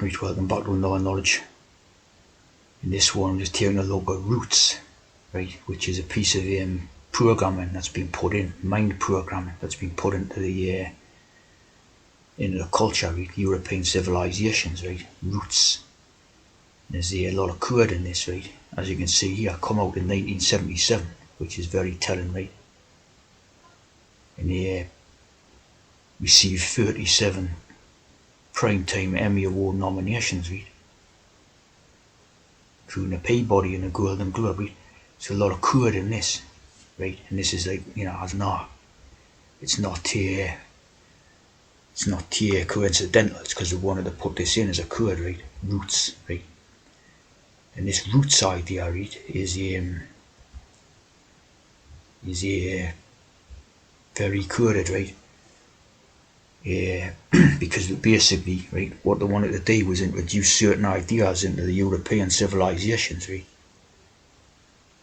Right, welcome back to another knowledge. In this one I'm just taking a look at roots, right, which is a piece of programming that's been put in, mind programming that's been put into the culture, right, European civilizations, right, roots. There's a lot of code in this, right, as you can see here, come out in 1977, which is very telling, right, and they received 37 Primetime Emmy Award nominations, right, including the Peabody and the Golden Globe, right. There's a lot of code in this, right, and this is like, it's not coincidental. It's because they wanted to put this in as a code, right, roots, right, and this roots idea, right, is very coded, right, because basically, right, what they wanted to do was introduce certain ideas into the European civilizations, right,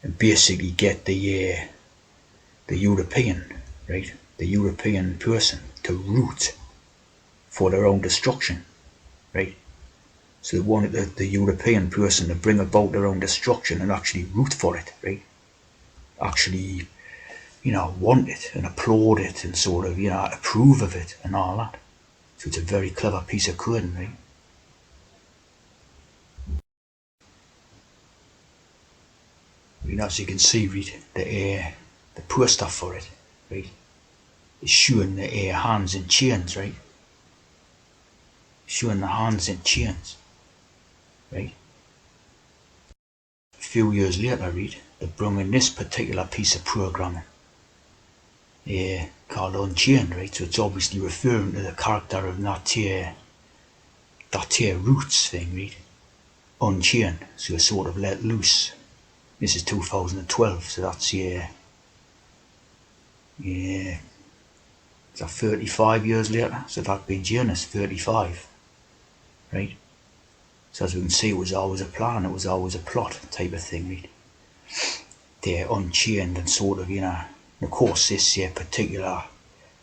and basically get the European, right, the European person to root for their own destruction, right. So they wanted the European person to bring about their own destruction and actually root for it, right? Actually, want it and applaud it and sort of, approve of it and all that. So it's a very clever piece of coding, right? As you can see, right, the poster for it, right, is showing the hands in chains, right? Showing the hands in chains, right? A few years later, right, they brought in this particular piece of programming, called Unchained, right? So it's obviously referring to the character of that roots thing, right? Unchained, so it's sort of let loose. This is 2012, so that's it's 35 years later, so that'd be Janus 35, right? So as we can see, it was always a plan, it was always a plot type of thing, right? They're unchained and sort of, of course this particular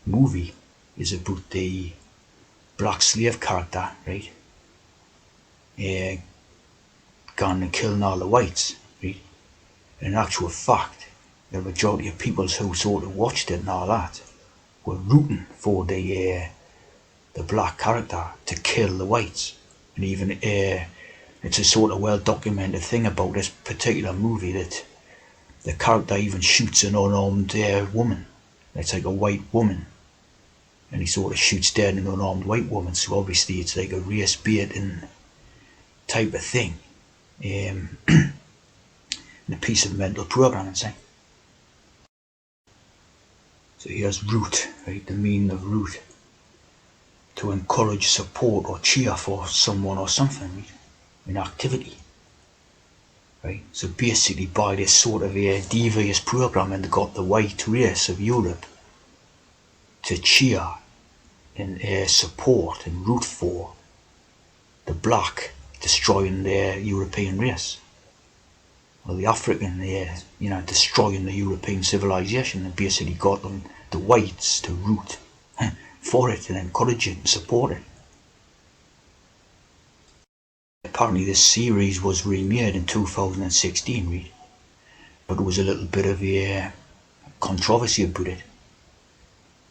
movie is about the black slave character, right? Gone and killing all the whites, right? And in actual fact, the majority of people who sort of watched it and all that were rooting for the black character to kill the whites. And even it's a sort of well documented thing about this particular movie that the character even shoots an unarmed woman. It's like a white woman, and he sort of shoots dead an unarmed white woman. So obviously it's like a race baiting type of thing. And a piece of mental programming, say. So here's root, right? The meaning of root: to encourage, support, or cheer for someone or something, right? In activity, right? So basically, by this sort of devious programming, they got the white race of Europe to cheer and support and root for the black destroying their European race, or the African, destroying the European civilization, and basically got them, the whites, to root for it and encourage it and support it. Apparently this series was remade in 2016, right? But there was a little bit of a controversy about it,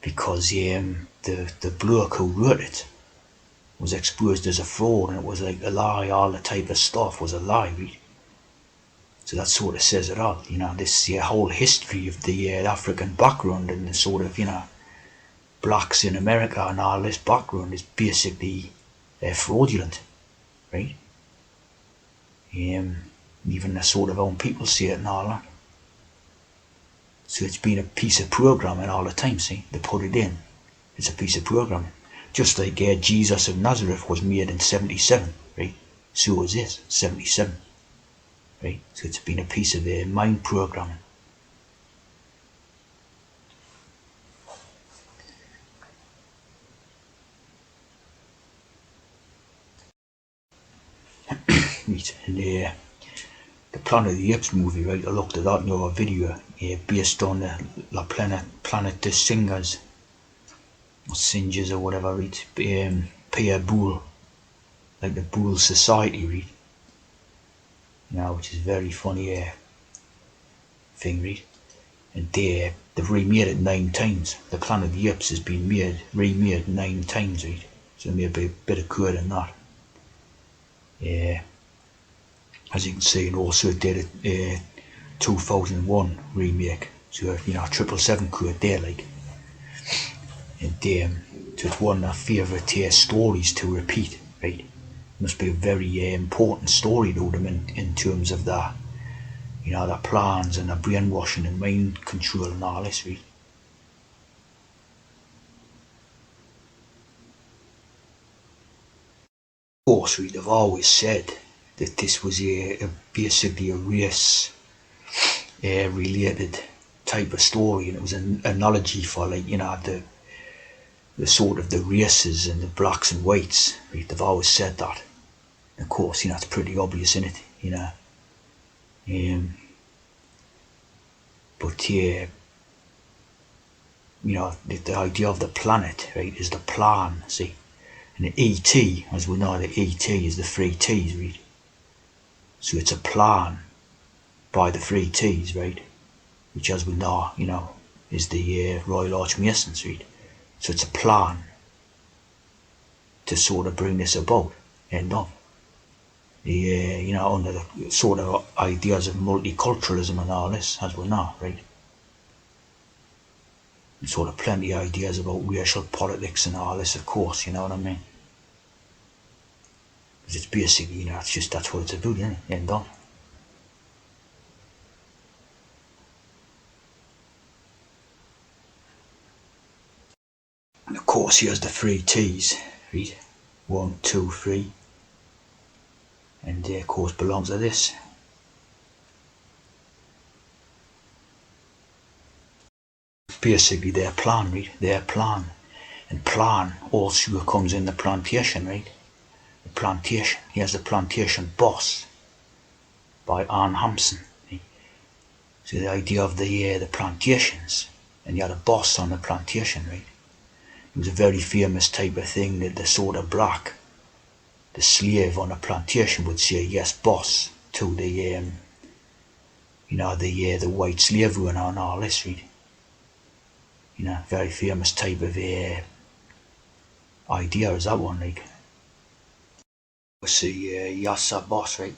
because the bloke who wrote it was exposed as a fraud, and it was like a lie, all the type of stuff was a lie, right? So that sort of says it all, this whole history of the African background and the sort of, blacks in America and all this background is basically fraudulent, right? Even the sort of own people see it and all that. So it's been a piece of programming all the time, see? They put it in. It's a piece of programming. Just like Jesus of Nazareth was made in 77, right? So was this, 77. Right? So it's been a piece of mind programming. Right. And the Planet of the Apes movie, right? I looked at that in your video, based on the Planet des Singers, or Singers or whatever, right? Pierre Boulle like the Bull Society, read. Which is a very funny thing, read. And they've remade it 9 times. The Planet of the Apes has been remade 9 times, read. So maybe a bit of good in that. Yeah. As you can see, and also it did a 2001 remake. So 777 could there, like. And so it's one of my favourite stories to repeat, right? Must be a very important story to them in terms of their plans and their brainwashing and mind control and all this, right? Of course, right, they've always said that this was basically a race related type of story, and it was an analogy for the sort of the races and the blacks and whites, right? They've always said that. Of course, it's pretty obvious in it. But yeah, the idea of the planet, right, is the plan, see. And the ET, as we know, the ET is the three T's, right? So it's a plan by the three T's, right? Which, as we know, is the Royal Archmasons, right? So it's a plan to sort of bring this about, end of. Under the sort of ideas of multiculturalism and all this, as we know, right? And sort of plenty of ideas about racial politics and all this, of course, you know what I mean? Because it's basically, it's just that's what it's about, isn't it? End of. And of course, here's the three T's, right? 1, 2, 3. And of course belongs to this. Basically their plan, right? Their plan. And plan also comes in the plantation, right? The plantation. Here's the plantation boss by Anne Hampson. Right? So the idea of the plantations, and you had a boss on the plantation, right? It was a very famous type of thing that the sort of black, the slave on the plantation would say yes, boss, to the the white slave owner and all this, right? Very famous type of idea is that one, like. See, yes, boss, right?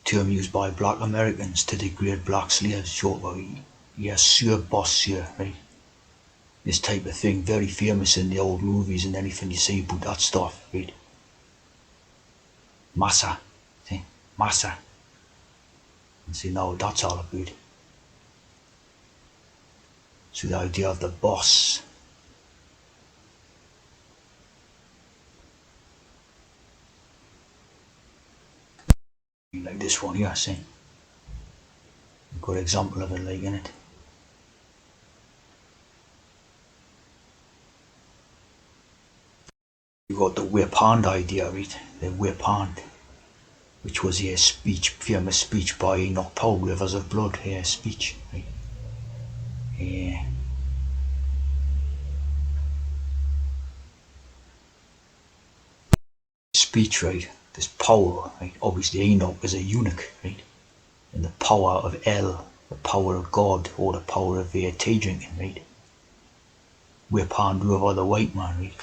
Term used by black Americans to degrade black slaves, short of yes, sir, boss, sir, right? This type of thing, very famous in the old movies and anything you see about that stuff, right? Massa, see, massa. And see, now that's all about. So the idea of the boss. Like this one here, see? A good example of it, like, in it. You got the whip hand idea, right? The whip hand, which was a famous speech by Enoch Powell, Rivers of Blood, speech, right? Speech, right? This power, right? Obviously, Enoch is a eunuch, right? And the power of El, the power of God, or the power of tea drinking, right? Whip hand over the white man, right?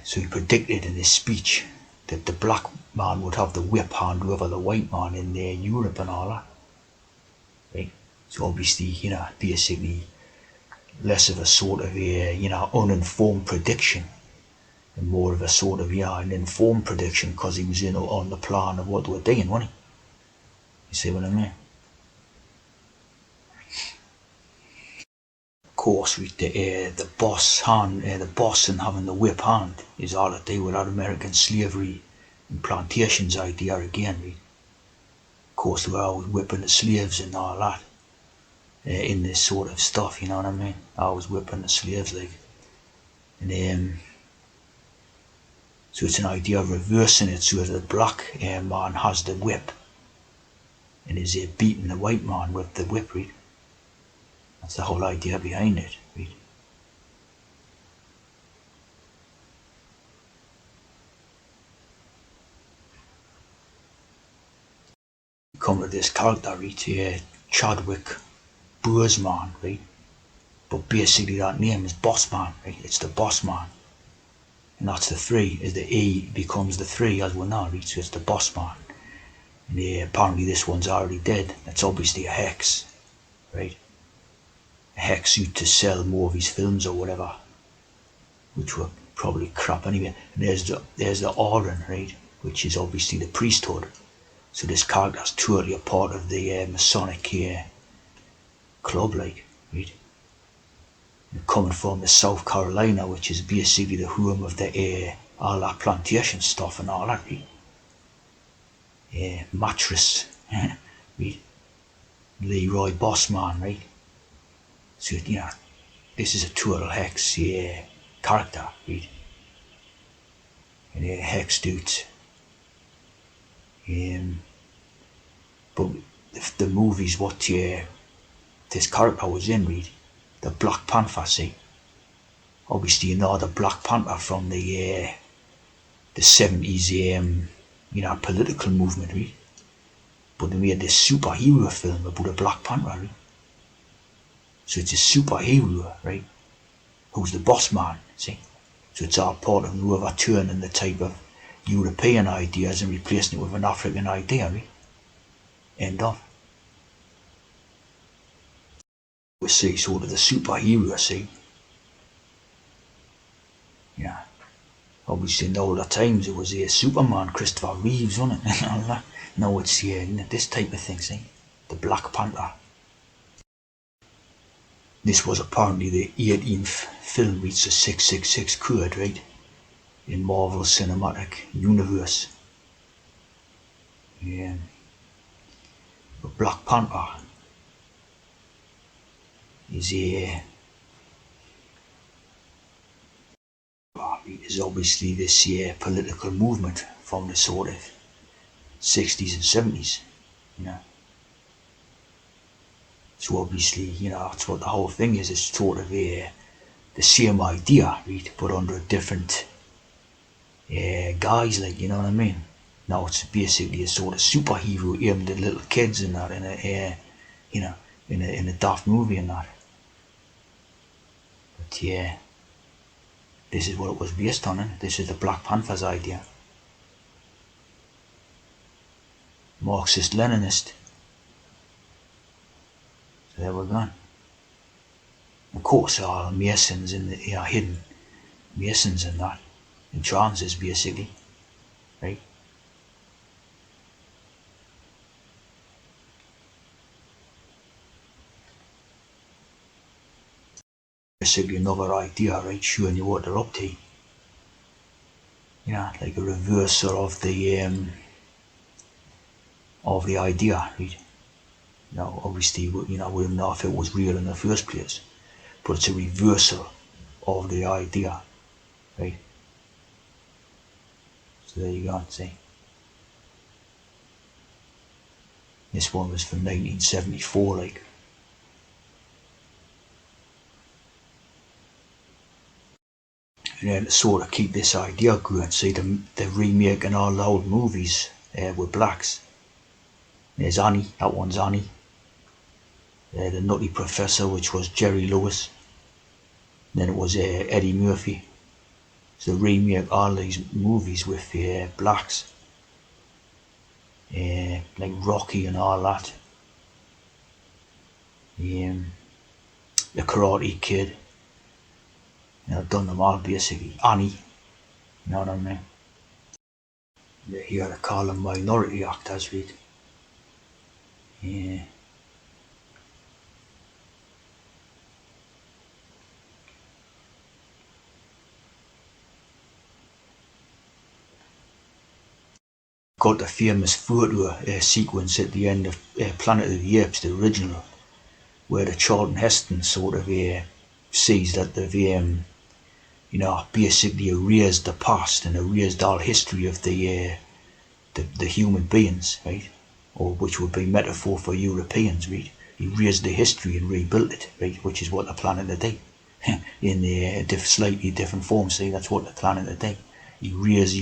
So he predicted in his speech that the black man would have the whip hand over the white man in Europe and all that, right? So obviously, basically less of a sort of uninformed prediction and more of a sort of, an informed prediction because he was on the plan of what they were doing, wasn't he? You see what I mean? Of course, with the boss hand, the boss and having the whip hand is all to do with that American slavery and plantations idea again. Right? Of course, they were always whipping the slaves and all that in this sort of stuff. You know what I mean? Always whipping the slaves, like, and so it's an idea of reversing it so that the black man has the whip and is beating the white man with the whip, right? That's the whole idea behind it, right? come to this character, right? Chadwick Boseman, right? But basically that name is Bossman, right? It's the Bossman. And that's the three, is the E becomes the three as we know, right? So it's the Bossman. And apparently this one's already dead. That's obviously a hex, right? A hex used to sell more of his films or whatever, which were probably crap anyway. And there's the Orin, right? Which is obviously the priesthood. So this character's totally a part of the Masonic club, like, right? Coming from the South Carolina, which is basically the home of the all that plantation stuff and all that, right? Mattress, right? Leroy Bossman, right? So this is a total hex character, right? And hex dudes. But the movies what this character was in, right? The Black Panther, see? Obviously, the Black Panther from the 70s, political movement, right? But they made this superhero film about a Black Panther, right? So it's a superhero, right? Who's the boss man, see? So it's all part of overturning the type of European ideas and replacing it with an African idea, right? End of. We see sort of the superhero, see? Yeah. Obviously in the older times it was Superman, Christopher Reeves, wasn't it? And all that. Now it's this type of thing, see? The Black Panther. This was apparently the 18th film reached the 666 code, right? In Marvel Cinematic Universe. Yeah. But Black Panther is obviously this political movement from the sort of 60s and 70s, you know. So obviously, that's what the whole thing is. It's sort of the same idea, right? But under a different guise, like, you know what I mean? Now it's basically a sort of superhero aimed at little kids and that in a daft movie and that. But yeah, this is what it was based on, and this is the Black Panther's idea. Marxist-Leninist. So there we're going. Of course, all Masons in the hidden Masons and that, in trances basically, right? Basically another idea, right? Showing you what they're up to. Like a reversal of the idea, right? Obviously, we don't know if it was real in the first place, but it's a reversal of the idea, right? So there you go, see. This one was from 1974, like. And then to sort of keep this idea going, see, they're remaking all the old movies with blacks. There's Annie, that one's Annie. The Nutty Professor, which was Jerry Lewis. Then it was Eddie Murphy. So remake all these movies with blacks. Like Rocky and all that. The Karate Kid. I've done them all basically. Annie, you know what I mean? Here they call them minority actors, right? Yeah. Got the famous photo sequence at the end of Planet of the Apes, the original, where the Charlton Heston sort of sees that they've basically erased the past and erased all history of the human beings, right? Or which would be metaphor for Europeans, right? Erased the history and rebuilt it, right? Which is what the planet today, in the slightly different form. See, that's what the planet today. Erase